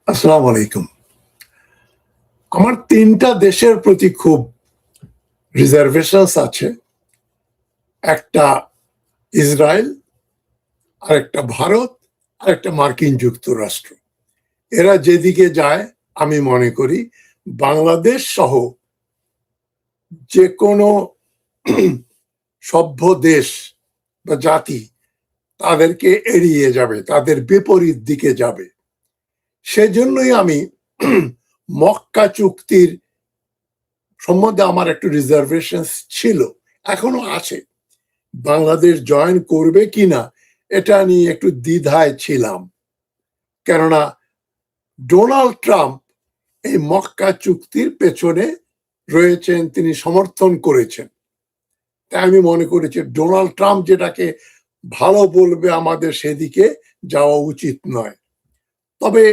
আসসালামু আলাইকুম। আমার ৩টা দেশের প্রতি খুব রিজার্ভেশনস আছে। একটা ইসরায়েল, আরেকটা ভারত, আরেকটা মার্কিন যুক্তরাষ্ট্র। এরা যেদিকে যায় আমি মনে করি বাংলাদেশ সহ যেকোনো সভ্য দেশ বা জাতি তাদেরকে এড়িয়ে যাবে, তাদের বিপরীত দিকে যাবে। সেজন্যই আমি মক্কা চুক্তির সম্বন্ধে আমার একটু রিজার্ভেশনস ছিল, এখনো আছে। বাংলাদেশ জয়েন করবে কিনা এটা নিয়ে একটু দ্বিধায় ছিলাম, কেননা ডোনাল্ড ট্রাম্প এই মক্কা চুক্তির পেছনে রয়েছেন, তিনি সমর্থন করেছেন। তাই আমি মনে করেছি ডোনাল্ড ট্রাম্প যেটাকে ভালো বলবে আমাদের সেদিকে যাওয়া উচিত নয়। তবে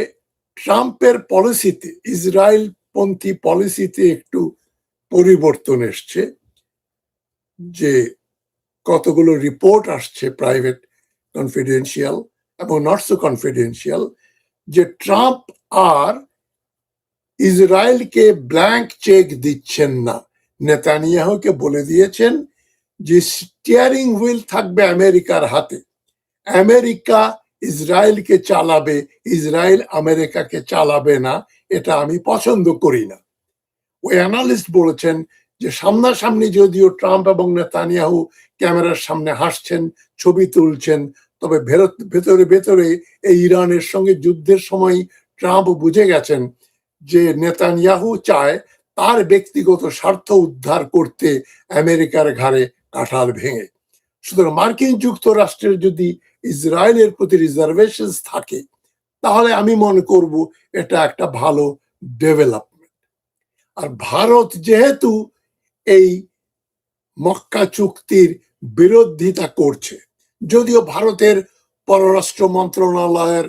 ট্রাম্পের পলিসিতে, ইসরায়েল পন্থী পলিসিতে একটু পরিবর্তন এসছে। যে কতগুলো রিপোর্ট আসছে প্রাইভেট, কনফিডেন্সিয়াল এবং নট সো কনফিডেন্সিয়াল, যে ট্রাম্প আর ইসরায়েলকে ব্ল্যাঙ্ক চেক দিচ্ছেন না। নেতানিয়াহুকে বলে দিয়েছেন যে স্টিয়ারিং হুইল থাকবে আমেরিকার হাতে, আমেরিকা ইসরায়েলকে চালাবে, ইসরায়েল আমেরিকাকে চালাবে না। এটা আমি পছন্দ করি না। ওই অ্যানালিস্ট বলেছেন যে সামনাসামনি যদিও ট্রাম্প এবং নেতানিয়াহু ক্যামেরার সামনে হাসছেন, ছবি তুলছেন, তবে ভেতরে ভেতরে এই ইরানের সঙ্গে যুদ্ধের সময় ট্রাম্প বুঝে গেছেন যে নেতানিয়াহু চায় তার ব্যক্তিগত স্বার্থ উদ্ধার করতে আমেরিকার ঘাড়ে কাঁঠাল ভেঙে। সুতরাং মার্কিন যুক্তরাষ্ট্রের যদি ইসরায়েলের প্রতি রিজার্ভেশন থাকে, তাহলে আমি মনে করব এটা একটা ভালো ডেভেলপমেন্ট। আর ভারত যেহেতু এই মক্কা চুক্তির বিরোধিতা করছে, যদিও ভারতের পররাষ্ট্র মন্ত্রণালয়ের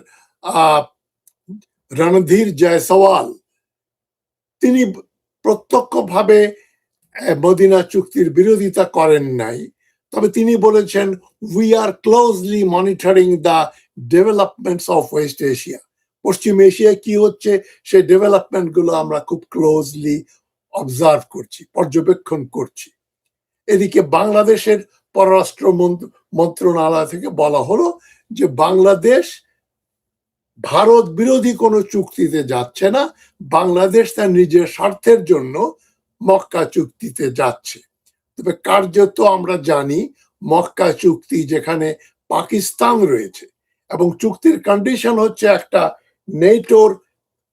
রণধীর জয়সওয়াল তিনি প্রত্যক্ষভাবে মদিনা চুক্তির বিরোধিতা করেন নাই, তবে তিনি বলেছেন we are closely monitoring the developments of West Asia. পশ্চিম এশিয়ায় কি হচ্ছে সেই ডেভেলপমেন্ট গুলো আমরা খুব ক্লোজলি অবজার্ভ করছি, পর্যবেক্ষণ করছি। এদিকে বাংলাদেশের পররাষ্ট্র মন্ত্রণালয় থেকে বলা হলো যে বাংলাদেশ ভারত বিরোধী কোনো চুক্তিতে যাচ্ছে না, বাংলাদেশ তার নিজের স্বার্থের জন্য মক্কা চুক্তিতে যাচ্ছে। তবে কার্যত আমরা জানি মক্কা চুক্তি যেখানে পাকিস্তান রয়েছে এবং চুক্তির কন্ডিশন হচ্ছে একটা নেটোর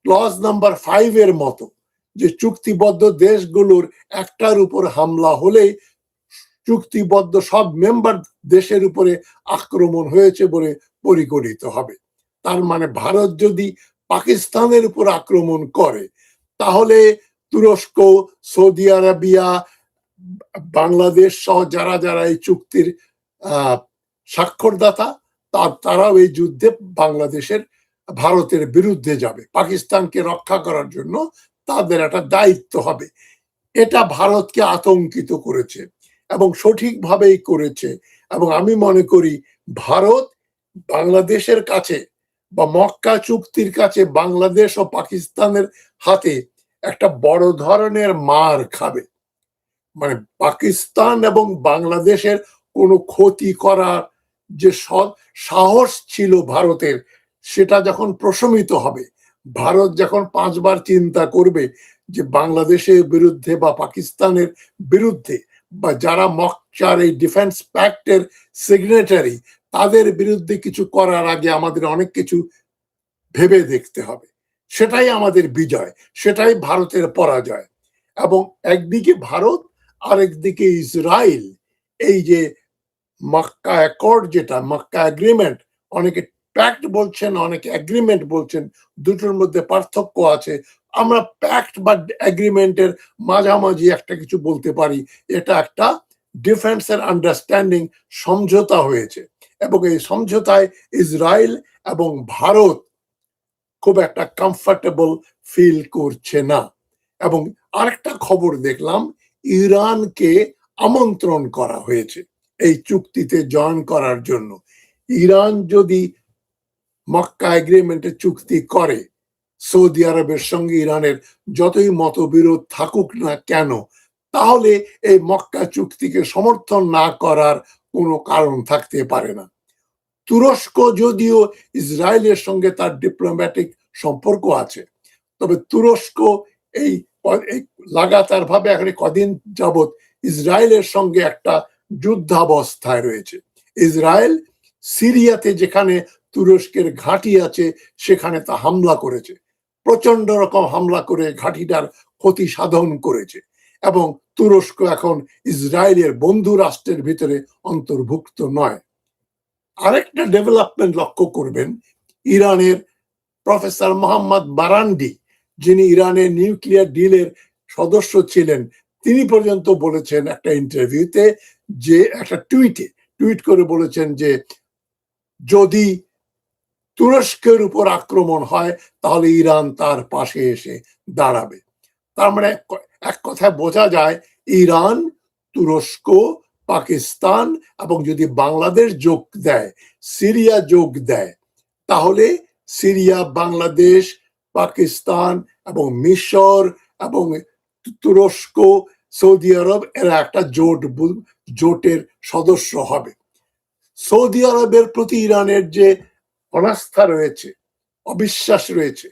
ক্লজ নাম্বার 5 এর মতো, যে চুক্তিবদ্ধ দেশগুলোর একটার উপর হামলা হলেই চুক্তিবদ্ধ সব মেম্বার দেশের উপরে আক্রমণ হয়েছে বলে পরিগণিত হবে। তার মানে ভারত যদি পাকিস্তানের উপর আক্রমণ করে, তাহলে তুরস্ক, সৌদি আরবিয়া, বাংলাদেশ সহ যারা যারা এই চুক্তির স্বাক্ষরদাতা তারাও এই যুদ্ধে বাংলাদেশের ভারতের বিরুদ্ধে যাবে। পাকিস্তানকে রক্ষা করার জন্য তাদের একটা দায়িত্ব হবে। এটা ভারতকে আতঙ্কিত করেছে এবং সঠিকভাবেই করেছে। এবং আমি মনে করি ভারত বাংলাদেশের কাছে বা মক্কা চুক্তির কাছে বাংলাদেশ ও পাকিস্তানের হাতে একটা বড় ধরনের মার খাবে। মানে পাকিস্তান এবং বাংলাদেশের কোনো ক্ষতি করার যে সাহস ছিল ভারতের, সেটা যখন প্রশমিত হবে, ভারত যখন 5বার চিন্তা করবে যে বাংলাদেশের বিরুদ্ধে বা পাকিস্তানের বিরুদ্ধে বা যারা মক্কার এই ডিফেন্স প্যাক্টের সিগনেটারি, তাদের বিরুদ্ধে কিছু করার আগে আমাদের অনেক কিছু ভেবে দেখতে হবে। সেটাই আমাদের বিজয়, সেটাই ভারতের পরাজয়। এবং একদিকে ভারত, আরেকদিকে ইসরায়েল। এই যে মক্কা অ্যাকর্ড, যেটা মক্কা এগ্রিমেন্ট, অনেকে প্যাক্ট বলছেন, অনেকে এগ্রিমেন্ট বলছেন, দুটোর মধ্যে পার্থক্য আছে। আমরা প্যাক্ট বা এগ্রিমেন্টের মাঝামাঝি একটা কিছু বলতে পারি, এটা একটা ডিফেন্সের আন্ডারস্ট্যান্ডিং, সমঝোতা হয়েছে। এবং এই সমঝোতায় ইসরায়েল এবং ভারত খুব একটা কমফর্টেবল ফিল করছে না। এবং আরেকটা খবর দেখলাম, ইরানকে আমন্ত্রণ করা হয়েছে এই চুক্তিতে জয়েন করার জন্য। ইরান যদি মক্কা এগ্রিমেন্টে চুক্তি করে, সৌদি আরবের সঙ্গে ইরানের যতই মতবিরোধ থাকুক না কেন, তাহলে এই মক্কা চুক্তিকে সমর্থন না করার কোনো কারণ থাকতে পারে না। তুরস্ক যদিও ইসরায়েলের সঙ্গে তার ডিপ্লোম্যাটিক সম্পর্ক আছে, তবে তুরস্ক এই লাগাতার ভাবে এখন কদিন যাবৎ ইসরায়েলের সঙ্গে একটা যুদ্ধাবস্থায় রয়েছে। ইসরায়েল সিরিয়াতে যেখানে তুরস্কের ঘাঁটি আছে সেখানে তা হামলা করেছে, প্রচন্ড রকম হামলা করে ঘাঁটিটার ক্ষতি সাধন করেছে, এবং তুরস্ক এখন ইসরায়েলের বন্ধু রাষ্ট্রের ভিতরে অন্তর্ভুক্ত নয়। আরেকটা ডেভেলপমেন্ট লক্ষ্য করবেন, ইরানের প্রফেসর মোহাম্মদ বারান্ডি, যিনি ইরানের নিউক্লিয়ার ডিলের সদস্য ছিলেন, তিনি পর্যন্ত বলেছেন একটা ইন্টারভিউতে, যে একটা টুইট করে বলেছেন যে যদি তুরস্কের উপর আক্রমণ হয় তাহলে ইরান তার পাশে এসে দাঁড়াবে। তার মানে এক কথায় বোঝা যায়, ইরান, তুরস্ক, পাকিস্তান এবং যদি বাংলাদেশ যোগ দেয়, সিরিয়া যোগ দেয়, তাহলে সিরিয়া, বাংলাদেশ, পাকিস্তান এবং মিশর এবং তুরস্ক, সৌদি আরব এরা একটা জোটের সদস্য হবে। সৌদি আরবের প্রতি ইরানের যে অনাস্থা রয়েছে, অবিশ্বাস রয়েছে,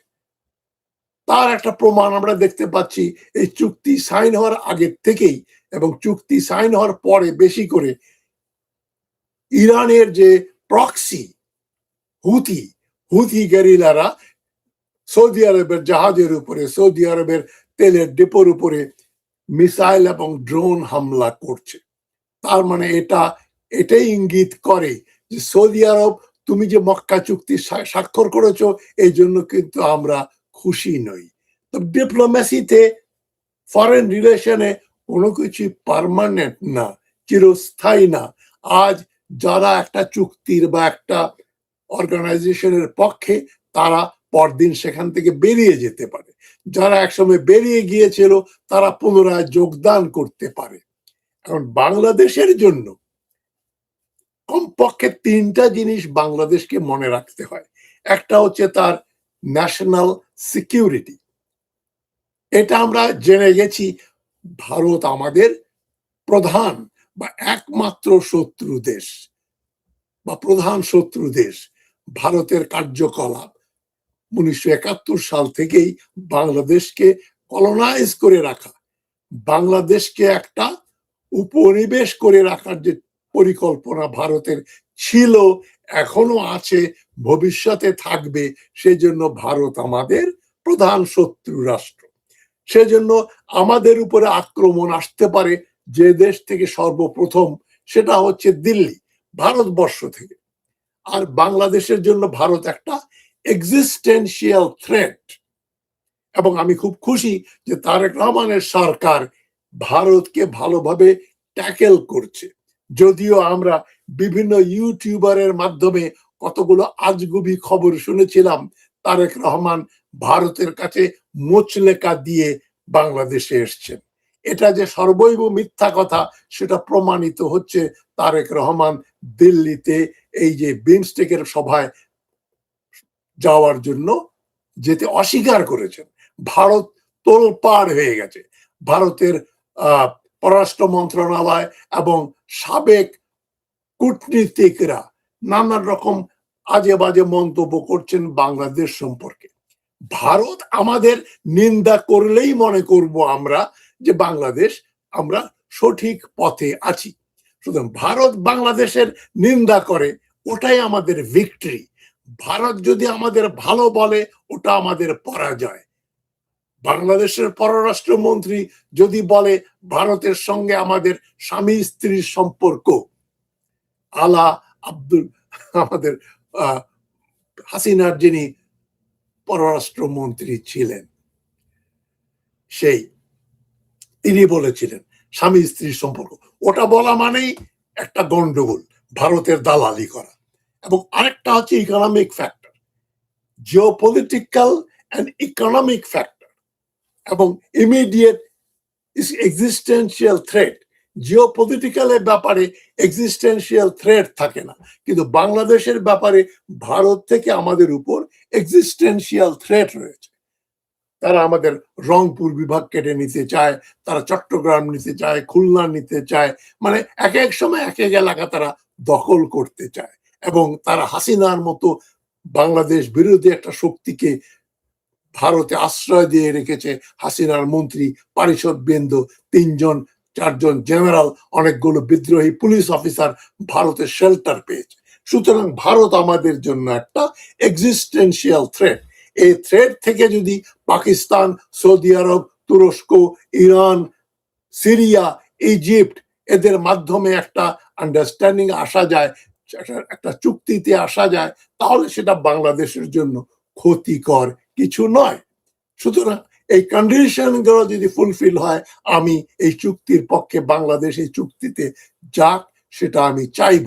তার একটা প্রমাণ আমরা দেখতে পাচ্ছি এই চুক্তি সাইন হওয়ার আগের থেকেই, এবং চুক্তি সাইন হওয়ার পরে বেশি করে ইরানের যে প্রক্সি হুথি গেরিলারা সৌদি আরবের জাহাজের উপরে, সৌদি আরবের তেলের ডিপোর উপরে মিসাইল এবং ড্রোন হামলা করছে। তার মানে এটাই ইঙ্গিত করে যে সৌদি আরব, তুমি যে মক্কা চুক্তি স্বাক্ষর করেছো এই জন্য কিন্তু আমরা খুশি নই। তো ডিপ্লোমেসিতে, ফরেন রিলেশনে কোনো কিছু পার্মানেন্ট না, চিরস্থায়ী না। আজ যারা একটা চুক্তির বা একটা অর্গানাইজেশনের পক্ষে, তারা পরদিন সেখান থেকে বেরিয়ে যেতে পারে। যারা একসময় বেরিয়ে গিয়েছিল তারা পুনরায় যোগদান করতে পারে। এখন বাংলাদেশের জন্য কমপক্ষে তিনটা জিনিস বাংলাদেশকে মনে রাখতে হয়। একটা হচ্ছে তার ন্যাশনাল সিকিউরিটি। এটা আমরা জেনে গেছি, ভারত আমাদের প্রধান বা একমাত্র শত্রু দেশ বা প্রধান শত্রু দেশ। ভারতের কার্যকলাপ 1971 সাল থেকেই বাংলাদেশকে কলোনাইজ করে রাখা, বাংলাদেশকে একটা উপনিবেশ করে রাখার যে পরিকল্পনা ভারতের ছিল, এখনো আছে, ভবিষ্যতে থাকবে। সেজন্য ভারত আমাদের প্রধান শত্রু রাষ্ট্র। সেজন্য আমাদের উপরে আক্রমণ আসতে পারে যে দেশ থেকে সর্বপ্রথম, সেটা হচ্ছে দিল্লি, ভারতবর্ষ থেকে। আর বাংলাদেশের জন্য ভারত একটা এক্সিস্টেন্সিয়াল থ্রেট। এবং আমি খুব খুশি যে তারেক রহমানের সরকার ভারতকে ভালোভাবে ট্যাকেল করছে। যদিও আমরা বিভিন্ন ইউটিউবারের মাধ্যমে কতগুলো আজগুবি খবর শুনেছিলাম, তারেক রহমান ভারতের কাছে মোচলেকা দিয়ে বাংলাদেশে এসছেন। এটা যে সর্বৈব মিথ্যা কথা সেটা প্রমাণিত হচ্ছে। তারেক রহমান দিল্লিতে এই যে বিমস্টেকের সভায় যাওয়ার জন্য যেতে অস্বীকার করেছেন। ভারত তোলপাড় হয়ে গেছে। ভারতের পররাষ্ট্র মন্ত্রণালয় এবং সাবেক কূটনীতিকরা নানান রকম আজে বাজে মন্তব্য করছেন বাংলাদেশ সম্পর্কে। ভারত আমাদের নিন্দা করলেই মনে করব আমরা যে বাংলাদেশ, আমরা সঠিক পথে আছি। সুতরাং ভারত বাংলাদেশের নিন্দা করে, ওটাই আমাদের ভিক্টরি। ভারত যদি আমাদের ভালো বলে, ওটা আমাদের পরাজয়। বাংলাদেশের পররাষ্ট্রমন্ত্রী যদি বলে ভারতের সঙ্গে আমাদের স্বামী স্ত্রীর সম্পর্ক, আলা আব্দুল, আমাদের হাসিনার যিনি পররাষ্ট্রমন্ত্রী ছিলেন, তিনি বলেছিলেন স্বামী স্ত্রীর সম্পর্ক, ওটা বলা মানেই একটা গন্ডগোল, ভারতের দালালি করা। এবং আরেকটা হচ্ছে economic factor, geopolitical and economic factor এবং ইমিডিয়েট এক্সিস্টেন্সিয়াল থ্রেট। জিওপলিটিক্যালের ব্যাপারে এক্সিস্টেন্সিয়াল থ্রেট থাকে না, কিন্তু বাংলাদেশের ব্যাপারে ভারত থেকে আমাদের উপর এক্সিস্টেন্সিয়াল থ্রেট রয়েছে। তারা আমাদের রংপুর বিভাগ কেটে নিতে চায়, তারা চট্টগ্রাম নিতে চায়, খুলনা নিতে চায়, মানে এক এক সময় এক এক এলাকা তারা দখল করতে চায়। এবং তারা হাসিনার মতো বাংলাদেশ বিরোধী একটা শক্তিকে ভারতে আশ্রয় দিয়ে রেখেছে। হাসিনার মন্ত্রী পরিষদ বৃন্দ, ৩ জন ৪ জন জেনারেল, অনেকগুলো বিদ্রোহী পুলিশ অফিসার ভারতে শেল্টার পেয়েছে। সুতরাং ভারত আমাদের জন্য একটা এক্সিস্টেন্সিয়াল থ্রেট। এই থ্রেট থেকে যদি পাকিস্তান, সৌদি আরব, তুরস্ক, ইরান, সিরিয়া, ইজিপ্ট এদের মাধ্যমে একটা আন্ডারস্ট্যান্ডিং আসা যায়, একটা চুক্তিতে আসা যায়, তাহলে সেটা বাংলাদেশের জন্য ক্ষতিকর কিছু নয়। সুতরাং এই কন্ডিশন গুলো যদি ফুলফিল হয়, আমি এই চুক্তির পক্ষে, বাংলাদেশ এই চুক্তিতে যাক সেটা আমি চাইব।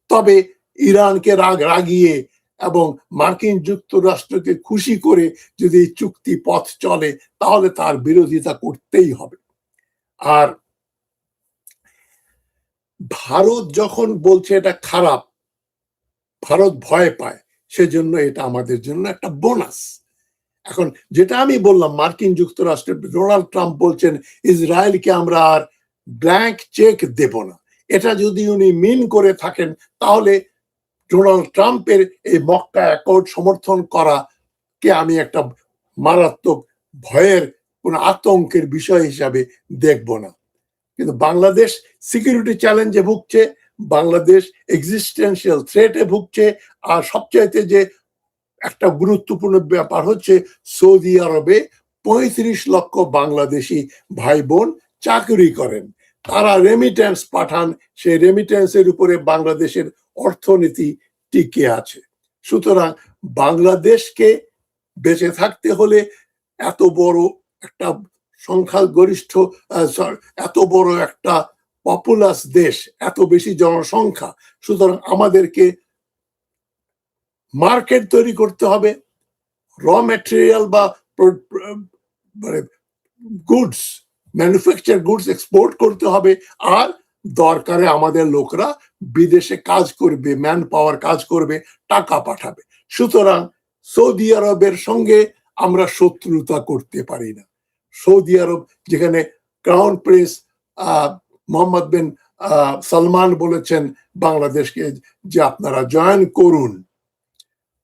তবে ইরানকে রাগিয়ে এবং মার্কিন যুক্তরাষ্ট্রকে খুশি করে যদি এই চুক্তি পথ চলে, তাহলে তার বিরোধিতা করতেই হবে। আর ভারত যখন বলছে এটা খারাপ, ভারত ভয় পায়, সেজন্য এটা আমাদের জন্য একটা বোনাস। এখন যেটা আমি বললাম, মার্কিন যুক্তরাষ্ট্রের ডোনাল্ড ট্রাম্প বলছেন ইসরায়েলকে আমরা আর ব্ল্যাঙ্ক চেক দেব না। এটা যদি উনি মিন করে থাকেন, তাহলে ডোনাল্ড ট্রাম্পের এই মক্কা অ্যাকর্ড সমর্থন করা কে আমি একটা মারাত্মক ভয়ের, কোন আতঙ্কের বিষয় হিসাবে দেখব না। কিন্তু বাংলাদেশ সিকিউরিটি চ্যালেঞ্জে ভুগছে, বাংলাদেশ এক্সিস্টেন্সিয়াল থ্রেটে ভুগছে। আর সবচাইতে যে একটা গুরুত্বপূর্ণ ব্যাপার হচ্ছে, সৌদি আরবে ৩৫ লক্ষ বাংলাদেশি ভাই বোন চাকরি করেন, তারা রেমিটেন্স পাঠান, সেই রেমিটেন্সের উপরে বাংলাদেশের অর্থনীতি টিকে আছে। সুতরাং বাংলাদেশকে বেঁচে থাকতে হলে, এত বড় একটা সংখ্যাগরিষ্ঠ, এত বড় একটা পপুলাস দেশ, এত বেশি জনসংখ্যা, সুতরাং আমাদেরকে মার্কেট তৈরি করতে হবে, র ম্যাটেরিয়াল বা মানে গুডস, ম্যানুফ্যাকচার গুডস এক্সপোর্ট করতে হবে। আর দরকারে আমাদের লোকরা বিদেশে কাজ করবে, ম্যান পাওয়ার কাজ করবে, টাকা পাঠাবে। সুতরাং সৌদি আরবের সঙ্গে আমরা শত্রুতা করতে পারি না। সৌদি আরব, যেখানে ক্রাউন প্রিন্স মোহাম্মদ বিন সালমান বলেছেন বাংলাদেশকে যে আপনারা জয়েন করুন,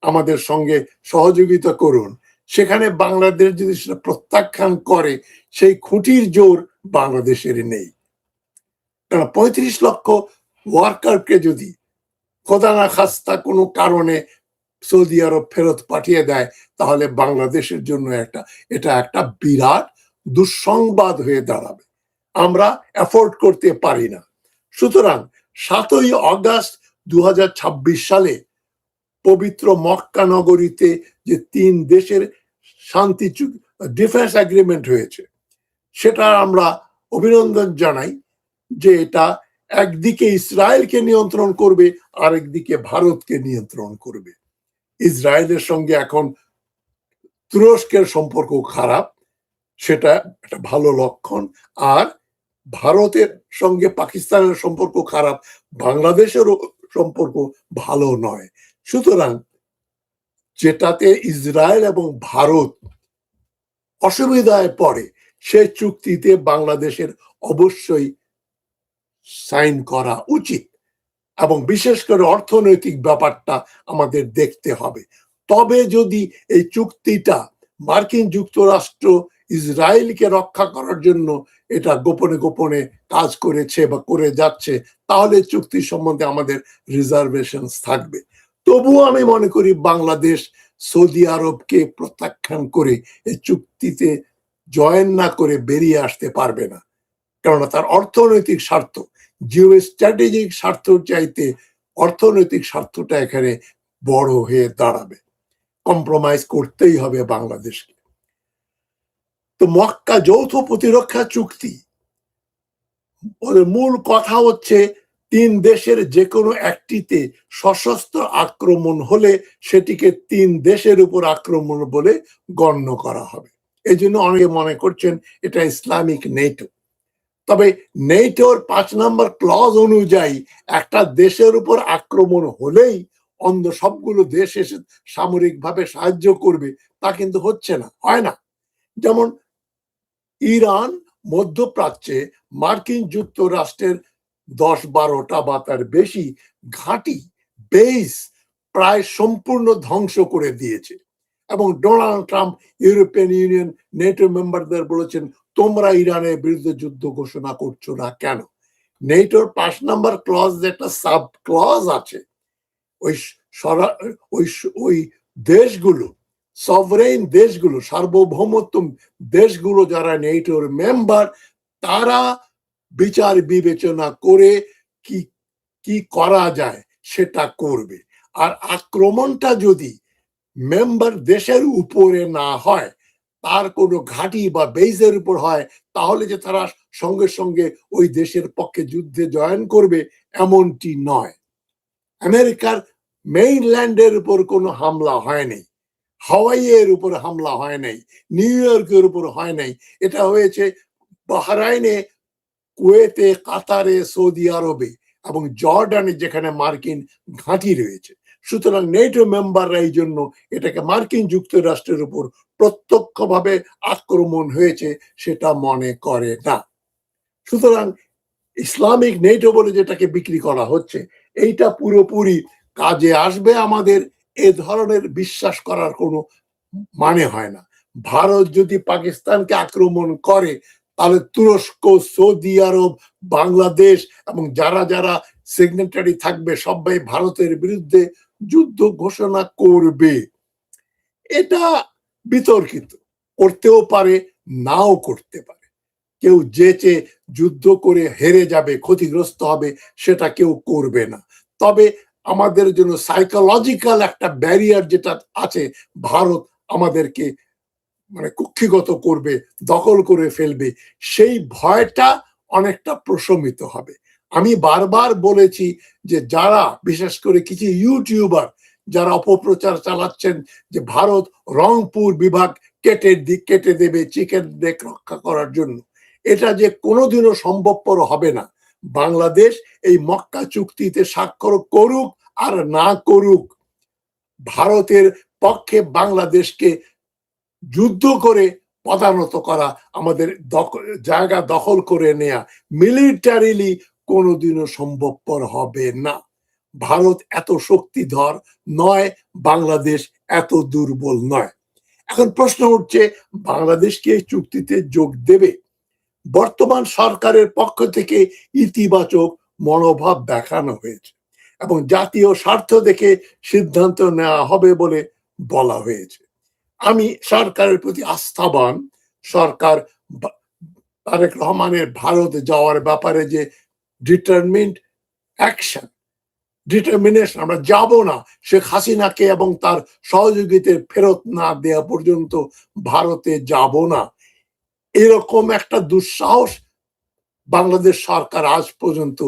আমাদের সঙ্গে সহযোগিতা করুন, সেখানে বাংলাদেশ যদি সেটা প্রত্যাখ্যান করে, সেই খুঁটির জোর বাংলাদেশের নেই। কারণ ৩৫ লক্ষ ওয়ার্কারকে যদি খোদা না খাস্তা কোনো কারণে সৌদি আরব ফেরত পাঠিয়ে দেয়, তাহলে বাংলাদেশের জন্য এটা একটা বিরাট দুঃসংবাদ হয়ে দাঁড়াবে। আমরা অ্যাফোর্ড করতে পারি না। সুতরাং ৭ই আগস্ট ২০২৬ সালে পবিত্র মক্কা নগরীতে যে ৩ দেশের শান্তি ডিফেন্স এগ্রিমেন্ট হয়েছে, সেটা আমরা অভিনন্দন জানাই, যে এটা একদিকে ইসরায়েলকে নিয়ন্ত্রণ করবে, আরেকদিকে ভারতকে নিয়ন্ত্রণ করবে। ইসরায়েলের সঙ্গে এখন তুরস্কের সম্পর্ক খারাপ, সেটা একটা ভালো লক্ষণ। আর ভারতের সঙ্গে পাকিস্তানের সম্পর্ক খারাপ, বাংলাদেশেরও সম্পর্ক ভালো নয়। সুতরাং যেটাতে ইসরায়েল এবং ভারত অসুবিধায় পড়ে, সে চুক্তিতে বাংলাদেশের অবশ্যই সাইন করা উচিত। এবং বিশেষ করে অর্থনৈতিক ব্যাপারটা আমাদের দেখতে হবে। তবে যদি এই চুক্তিটা মার্কিন যুক্তরাষ্ট্র ইসরায়েলকে রক্ষা করার জন্য এটা গোপনে গোপনে কাজ করেছে বা করে যাচ্ছে, তাহলে চুক্তি সম্বন্ধে আমাদের রিজার্ভেশন থাকবে। তবুও আমি মনে করি বাংলাদেশ সৌদি আরবকে প্রত্যাখ্যান করে এই চুক্তিতে জয়েন না করে বেরিয়ে আসতে পারবে না। কেননা তার অর্থনৈতিক স্বার্থ, জিও স্ট্র্যাটেজিক স্বার্থ চাইতে অর্থনৈতিক স্বার্থটা এখানে বড় হয়ে দাঁড়াবে। কম্প্রোমাইজ করতেই হবে বাংলাদেশকে। তো মক্কা যৌথ প্রতিরক্ষা চুক্তি, ওদের মূল কথা হচ্ছে ৩ দেশের যে কোনো একটিতে সশস্ত্র আক্রমণ হলে সেটিকে ৩ দেশের উপর আক্রমণ বলে গণ্য করা হবে। এই জন্য অনেকে মনে করছেন এটা ইসলামিক নেটো। তবে নেটোর ৫ নম্বর ক্লজ অনুযায়ী একটা দেশের উপর আক্রমণ হলেই অন্য সবগুলো দেশ এসে সামরিকভাবে সাহায্য করবে, তা কিন্তু হচ্ছে না, হয় না। যেমন ইরান মধ্যপ্রাচ্যে মার্কিন যুক্তরাষ্ট্রের 10-12টা বা তার বেশি ঘাঁটি বেস প্রায় সম্পূর্ণ ধ্বংস করে দিয়েছে। এবং Donald Trump European Union NATO মেম্বারদের বলেছেন, তোমরা ইরানের বিরুদ্ধে যুদ্ধ ঘোষণা করছো না কেন? নেটোর 5 নম্বর ক্লজ একটা সাব ক্লজ আছে, ওই ওই ওই দেশগুলো, সভরেন দেশগুলো, সার্বভৌমত্ব দেশগুলো যারা নেটোর মেম্বার, তারা বিচার বিবেচনা করে কি কি করা যায় সেটা করবে। আর আক্রমণটা যদি মেম্বার দেশের উপরে না হয়, তার কোনো ঘাঁটি বা বেইজের উপর হয়, তাহলে যে তারা সঙ্গে সঙ্গে ওই দেশের পক্ষে যুদ্ধে জয়েন করবে এমনটি নয়। আমেরিকার মেইনল্যান্ডের উপর কোনো হামলা হয় নাই, হাওয়াইয়ের উপর হামলা হয় নাই, নিউ ইয়র্কের উপর হয় নাই। এটা হয়েছে বাহরাইনে, কুয়েতে, কাতারে, সৌদি আরবে এবং জর্ডানে, যেখানে মার্কিন ঘাঁটি রয়েছে। সুতরাং নেটো মেম্বাররা এই জন্য এটাকে মার্কিন যুক্তরাষ্ট্রের উপর প্রত্যক্ষভাবে আক্রমণ হয়েছে সেটা মনে করে না। সুতরাং ইসলামিক নেটো বলে যেটাকে বিক্রি করা হচ্ছে, এইটা পুরোপুরি কাজে আসবে আমাদের, এ ধরনের বিশ্বাস করার কোনো মানে হয় না। ভারত যদি পাকিস্তানকে আক্রমণ করে, তাহলে তুরস্ক, সৌদি আরব, বাংলাদেশ এবং যারা যারা সিগনেটারি থাকবে সবাই ভারতের বিরুদ্ধে যুদ্ধ ঘোষণা করবে। এটা বিতর্কিত, করতেও পারে, নাও করতে পারে। কেউ যেচে যুদ্ধ করে হেরে যাবে, ক্ষতিগ্রস্ত হবে, সেটা কেউ করবে না। তবে আমাদের জন্য সাইকোলজিক্যাল একটা ব্যারিয়ার যেটা আছে, ভারত আমাদেরকে মানে কুক্ষিগত করবে, দখল করে ফেলবে, সেই ভয়টা অনেকটা প্রশমিত হবে। আমি বারবার বলেছি যে যারা, বিশেষ করে কিছু ইউটিউবার যারা অপপ্রচার চালাচ্ছেন যে ভারত রংপুর বিভাগ কেটে দেবে চিকেন নেক রক্ষা করার জন্য, এটা যে কোনোদিনও সম্ভবপর হবে না। বাংলাদেশ এই মক্কা চুক্তিতে স্বাক্ষর করুক আর না করুক, ভারতের পক্ষে বাংলাদেশকে যুদ্ধ করে পদানত করা, আমাদের জায়গা দখল করে নেয়া মিলিটারিলি কোনোদিনও সম্ভবপর হবে না। ভারত এত শক্তিধর নয়, বাংলাদেশ এত দুর্বল নয়। এখন প্রশ্ন উঠছে, বাংলাদেশ কি এই চুক্তিতে যোগ দেবে? বর্তমান সরকারের পক্ষ থেকে ইতিবাচক মনোভাব দেখানো হয়েছে এবং জাতীয় স্বার্থ দেখে সিদ্ধান্ত নেওয়া হবে বলে বলা হয়েছে। আমি সরকারের প্রতি আস্থাবান। সরকার তারেক রহমানের ভারত যাওয়ার ব্যাপারে যে ডিটারমিন্ড অ্যাকশন, ডিটারমিনেশন, আমরা যাব না, শেখ হাসিনাকে এবং তার সহযোগীদের ফেরত না দেওয়া পর্যন্ত ভারতে যাব না, এরকম একটা দুঃসাহস বাংলাদেশ সরকার আজ পর্যন্ত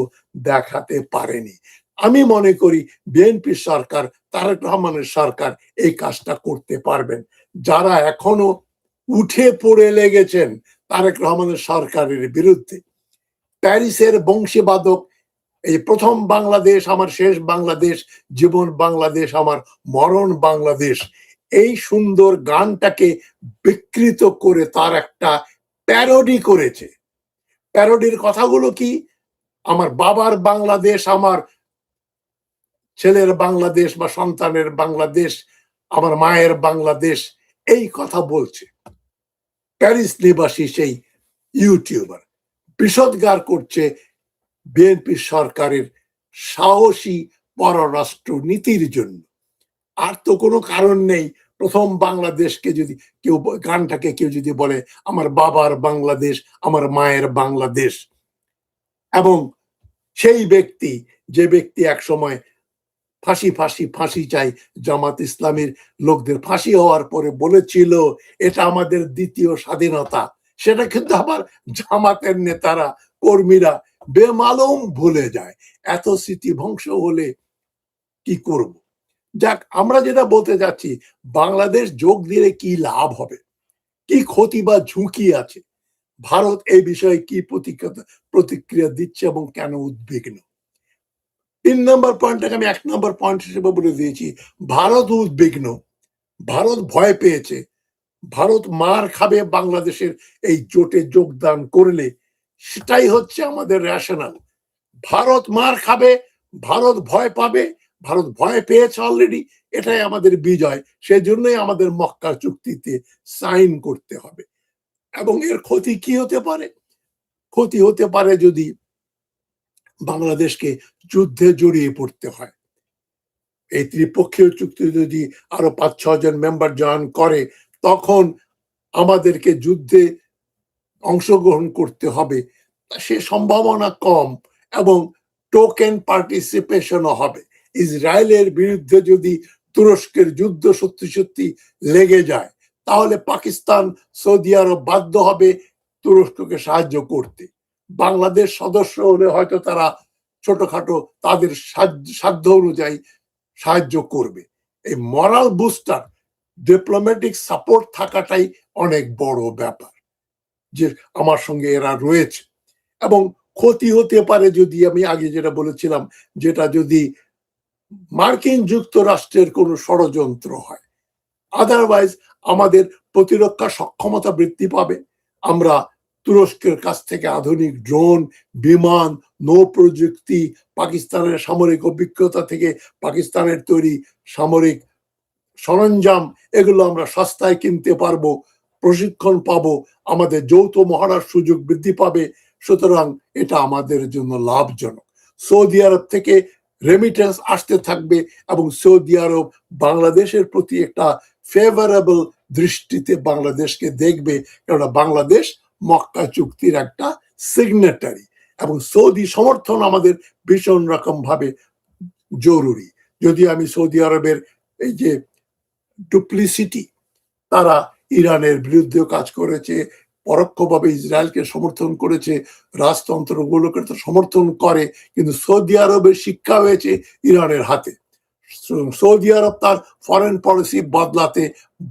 দেখাতে পারেনি। আমি মনে করি বিএনপি সরকার, তারেক রহমানের সরকার এই কাজটা করতে পারবেন। যারা এখনো উঠে পড়ে লেগেছেন তারেক রহমানের সরকারের বিরুদ্ধে, প্যারিসের বংশীবাদক, এই প্রথম বাংলাদেশ আমার শেষ বাংলাদেশ, জীবন বাংলাদেশ আমার মরণ বাংলাদেশ, এই সুন্দর গানটাকে বিকৃত করে তার একটা প্যারোডি করেছে। প্যারোডির কথাগুলো কি? আমার বাবার বাংলাদেশ আমার ছেলের বাংলাদেশ বা সন্তানের বাংলাদেশ, আমার মায়ের বাংলাদেশ, এই কথা বলছে প্যারিস নিবাসী সেই ইউটিউবার। বিষোদ্গার করছে বিএনপি সরকারের সাহসী পররাষ্ট্র নীতির জন্য। আর তো কোনো কারণ নেই। প্রথম বাংলাদেশকে যদি কেউ, গানটাকে কেউ যদি বলে আমার বাবার বাংলাদেশ, আমার মায়ের বাংলাদেশ, এবং সেই ব্যক্তি, যে ব্যক্তি এক সময় ফাঁসি ফাঁসি ফাঁসি চাই জামাত ইসলামীর লোকদের ফাঁসি হওয়ার পরে বলেছিল এটা আমাদের দ্বিতীয় স্বাধীনতা, সেটা কিন্তু আবার জামাতের নেতারা, কর্মীরা বেমালুম ভুলে যায়। এত স্মৃতি ধ্বংস হলে কি করব? যাক, আমরা যেটা বলতে যাচ্ছি, বাংলাদেশ যোগ দিলে কি লাভ হবে, কি ক্ষতি বা ঝুঁকি আছে, ভারত এই বিষয়ে কি প্রতিক্রিয়া দিচ্ছে এবং কেন উদ্বিগ্ন। 3 নম্বর পয়েন্টটাকে আমি 1 নম্বর পয়েন্ট হিসেবে বলে দিয়েছি। ভারত উদ্বিগ্ন, ভারত ভয় পেয়েছে, ভারত মার খাবে বাংলাদেশের এই জোটে যোগদান করলে, সেটাই হচ্ছে আমাদের রেশনাল। ভারত মার খাবে, ভারত ভয় পাবে, ভারত ভয় পেয়েছে অলরেডি, এটাই আমাদের বিজয়। সেজন্যই আমাদের মক্কা চুক্তিতে সাইন করতে হবে। এবং এর ক্ষতি কি হতে পারে? ক্ষতি হতে পারে যদি বাংলাদেশকে যুদ্ধে জড়িয়ে পড়তে হয়। এই ত্রিপক্ষীয় চুক্তি যদি আরো ৫-৬ জন মেম্বার জয়েন করে, তখন আমাদেরকে যুদ্ধে অংশগ্রহণ করতে হবে, সে সম্ভাবনা কম। এবং টোকেন পার্টিসিপেশনও হবে। ইসরায়েলের বিরুদ্ধে যদি তুরস্কের যুদ্ধ সত্যি সত্যি লেগে যায়, তাহলে পাকিস্তান, সৌদি আরব বাধ্য হবে তুরস্ককে সাহায্য করতে। বাংলাদেশ সদস্য হলে হয়তো তারা ছোটখাটো তাদের সাধ্য অনুযায়ী সাহায্য করবে। এই মরাল বুস্টার, ডিপ্লোম্যাটিক সাপোর্ট থাকাটাই অনেক বড় ব্যাপার, যে আমার সঙ্গে এরা রয়েছে। এবং ক্ষতি হতে পারে যদি, আমি আগে যেটা বলেছিলাম, যেটা যদি মার্কিন যুক্তরাষ্ট্রের কোনো ষড়যন্ত্র হয়। আদারওয়াইজ আমাদের প্রতিরক্ষা সক্ষমতা বৃদ্ধি পাবে। আমরা তুরস্কের কাছ থেকে আধুনিক ড্রোন, বিমান, নৌ প্রযুক্তি, পাকিস্তানের সামরিক অভিজ্ঞতা থেকে পাকিস্তানের তৈরি সামরিক সরঞ্জাম, এগুলো আমরা সস্তায় কিনতে পারবো, প্রশিক্ষণ পাবো, আমাদের যৌথ মহড়ার সুযোগ বৃদ্ধি পাবে। সুতরাং এটা আমাদের জন্য লাভজনক। সৌদি আরব থেকে রেমিটেন্স আসতে থাকবে এবং সৌদি আরব বাংলাদেশের প্রতি একটা ফেভারেবল দৃষ্টিতে বাংলাদেশকে দেখবে, কেননা বাংলাদেশ মক্কা চুক্তির একটা সিগনেটারি। এবং সৌদি সমর্থন আমাদের ভীষণ রকম ভাবে জরুরি। যদি আমি সৌদি আরবের এই যে ডুপ্লিসিটি, তারা ইরানের বিরুদ্ধে কাজ করেছে, পরোক্ষভাবে ইসরায়েলকে সমর্থন করেছে, রাজতন্ত্রগুলোকে তো সমর্থন করে, কিন্তু সৌদি আরবের শিক্ষা হয়েছে ইরানের হাতে। সৌদি আরব তার ফরেন পলিসি বদলাতে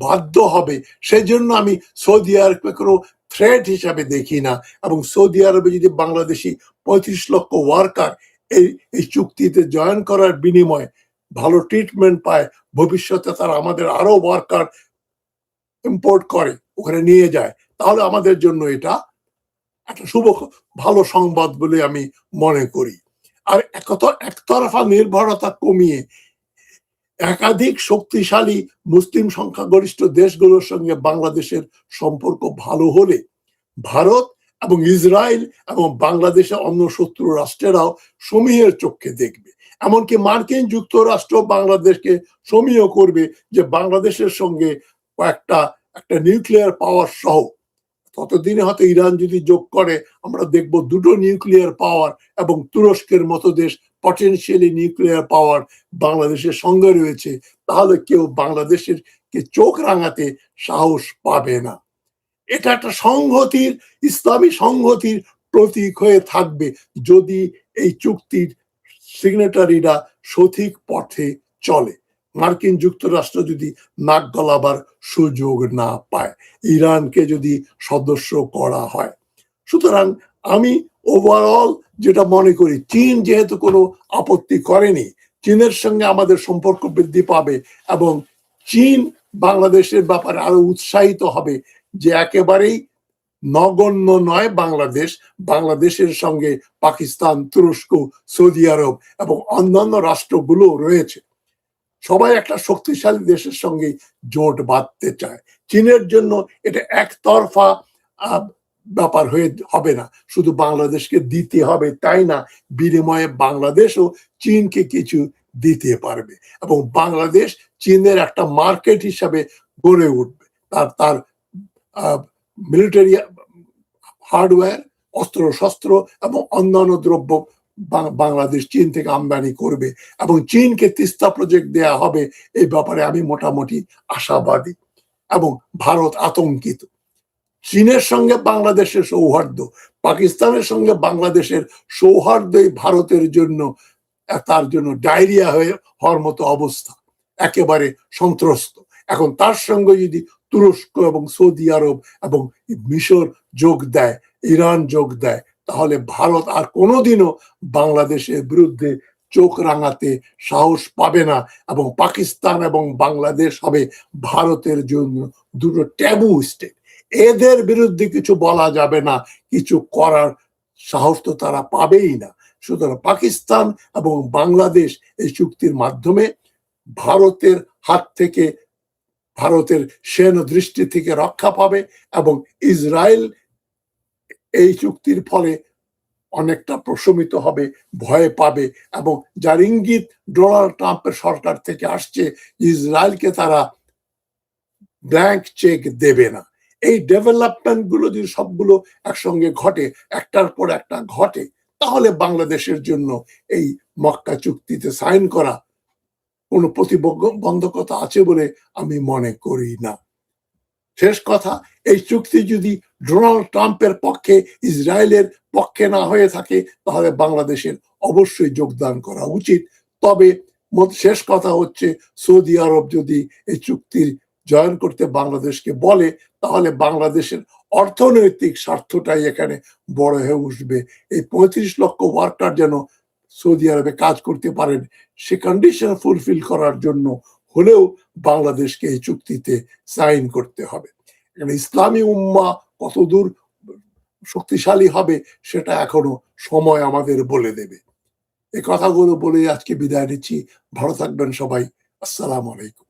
বাধ্য হবে। সেজন্য আমি সৌদি আরবকে কোনো থ্রেট হিসাবে দেখি না। এবং সৌদি আরবে যদি বাংলাদেশি ৩৫ লক্ষ ওয়ার্কার এই চুক্তিতে জয়েন করার বিনিময়ে ভালো ট্রিটমেন্ট পায়, ভবিষ্যতে তারা আমাদের আরো ওয়ার্কার ইম্পোর্ট করে ওখানে নিয়ে যায়, তাহলে আমাদের জন্য এটা একটা ভালো সংবাদ বলে আমি মনে করি। আর একতরফা নির্ভরতা কমিয়ে একাধিক শক্তিশালী মুসলিম সংখ্যাগরিষ্ঠ দেশগুলোর সঙ্গে বাংলাদেশের সম্পর্ক ভালো হলে ভারত এবং ইসরায়েল এবং বাংলাদেশের অন্য শত্রু রাষ্ট্রেরাও সমীহের চোখে দেখবে। এমনকি মার্কিন যুক্তরাষ্ট্র বাংলাদেশকে সমীহ করবে যে বাংলাদেশের সঙ্গে একটা নিউক্লিয়ার পাওয়ার সহ, ততদিনে হয়তো ইরান যদি যোগ করে, আমরা দেখব দুটো নিউক্লিয়ার পাওয়ার এবং তুরস্কের মতো দেশ পটেনশিয়ালি নিউক্লিয়ার পাওয়ার বাংলাদেশের সঙ্গে রয়েছে। তাহলে কেউ বাংলাদেশের কে চোখ রাঙাতে সাহস পাবে না। এটা একটা সংহতির, ইসলামী সংহতির প্রতীক হয়ে থাকবে যদি এই চুক্তির সিগনেটারিরা সঠিক পথে চলে। মার্কিন যুক্তরাষ্ট্র যদি নাক গলাবার সুযোগ না পায়, ইরানকে যদি সদস্য করা হয়। সুতরাং আমি ওভারঅল যেটা মনে করি, চীন যেহেতু কোনো আপত্তি করেনি, চীনের সঙ্গে আমাদের সম্পর্ক বৃদ্ধি পাবে এবং চীন বাংলাদেশের ব্যাপারে আরো উৎসাহিত হবে যে একেবারেই নগণ্য নয় বাংলাদেশ, বাংলাদেশের সঙ্গে পাকিস্তান, তুরস্ক, সৌদি আরব এবং অন্যান্য রাষ্ট্রগুলো রয়েছে। সবাই একটা শক্তিশালী দেশের সঙ্গে জোট বাঁধতে চায়। চীনের জন্য এটা একতরফা ব্যাপার হয়ে হবে না, শুধু বাংলাদেশকে দিতে হবে তাই না, বিনিময়ে বাংলাদেশও চীনকে কিছু দিতে পারবে এবং বাংলাদেশ চীনের একটা মার্কেট হিসাবে গড়ে উঠবে। তার মিলিটারি হার্ডওয়্যার, অস্ত্র শস্ত্র এবং অন্যান্য দ্রব্য বাংলাদেশ চীন থেকে আমদানি করবে এবং চীনকে তিস্তা প্রজেক্ট দেয়া হবে, এই ব্যাপারে আমি মোটামুটি আশাবাদী। এবং ভারত আতঙ্কিত। চীনের সঙ্গে বাংলাদেশের সৌহার্দ্য, পাকিস্তানের সঙ্গে বাংলাদেশের সৌহার্দ্যই ভারতের জন্য, তার জন্য ডায়রিয়া হওয়ার মতো অবস্থা, একেবারে সন্ত্রস্ত। এখন তার সঙ্গে যদি তুরস্ক এবং সৌদি আরব এবং মিশর যোগ দেয়, ইরান যোগ দেয়, তাহলে ভারত আর কোনোদিনও বাংলাদেশের বিরুদ্ধে চোখ রাঙাতে সাহস পাবে না, এবং পাকিস্তান এবং বাংলাদেশ হবে ভারতের জন্য দুটো ট্যাবু স্টেট। এদের বিরুদ্ধে কিছু বলা যাবে না, কিছু করার সাহস তো তারা পাবেই না। সুতরাং পাকিস্তান এবং বাংলাদেশ এই চুক্তির মাধ্যমে ভারতের হাত থেকে, ভারতের সেন দৃষ্টি থেকে রক্ষা পাবে, এবং ইসরায়েল এই চুক্তির ফলে অনেকটা প্রশমিত হবে, ভয় পাবে, এবং যার ইঙ্গিত ডোনাল্ড ট্রাম্পের সরকার থেকে আসছে, ইসরায়েলকে তারা ব্ল্যাঙ্ক চেক দেবে না। এই ডেভেলপমেন্ট গুলো যদি সবগুলো একসঙ্গে ঘটে, একটার পর একটা ঘটে, তাহলে বাংলাদেশের জন্য এই মক্কা চুক্তিতে সাইন করা কোনো প্রতিবন্ধকতা আছে বলে আমি মনে করি না। শেষ কথা, এই চুক্তি যদি ডোনাল্ড ট্রাম্পের পক্ষে, ইসরায়েলের পক্ষে না হয়ে থাকে, তাহলে বাংলাদেশের অবশ্যই যোগদান করা উচিত। তবে শেষ কথা হচ্ছে, সৌদি আরব যদি এই চুক্তির জয়েন করতে বাংলাদেশকে বলে, তাহলে বাংলাদেশের অর্থনৈতিক স্বার্থটাই এখানে বড় হয়ে উঠবে। এই ৩৫ লক্ষ ওয়ার্কার যেন সৌদি আরবে কাজ করতে পারেন, সে কন্ডিশন ফুলফিল করার জন্য হলেও বাংলাদেশকে এই চুক্তিতে সাইন করতে হবে। ইসলামী উম্মাহ কতদূর শক্তিশালী হবে সেটা এখনো সময় আমাদের বলে দেবে। এই কথাগুলো বলে আজকে বিদায় নিচ্ছি। ভালো থাকবেন সবাই। আসসালামু আলাইকুম।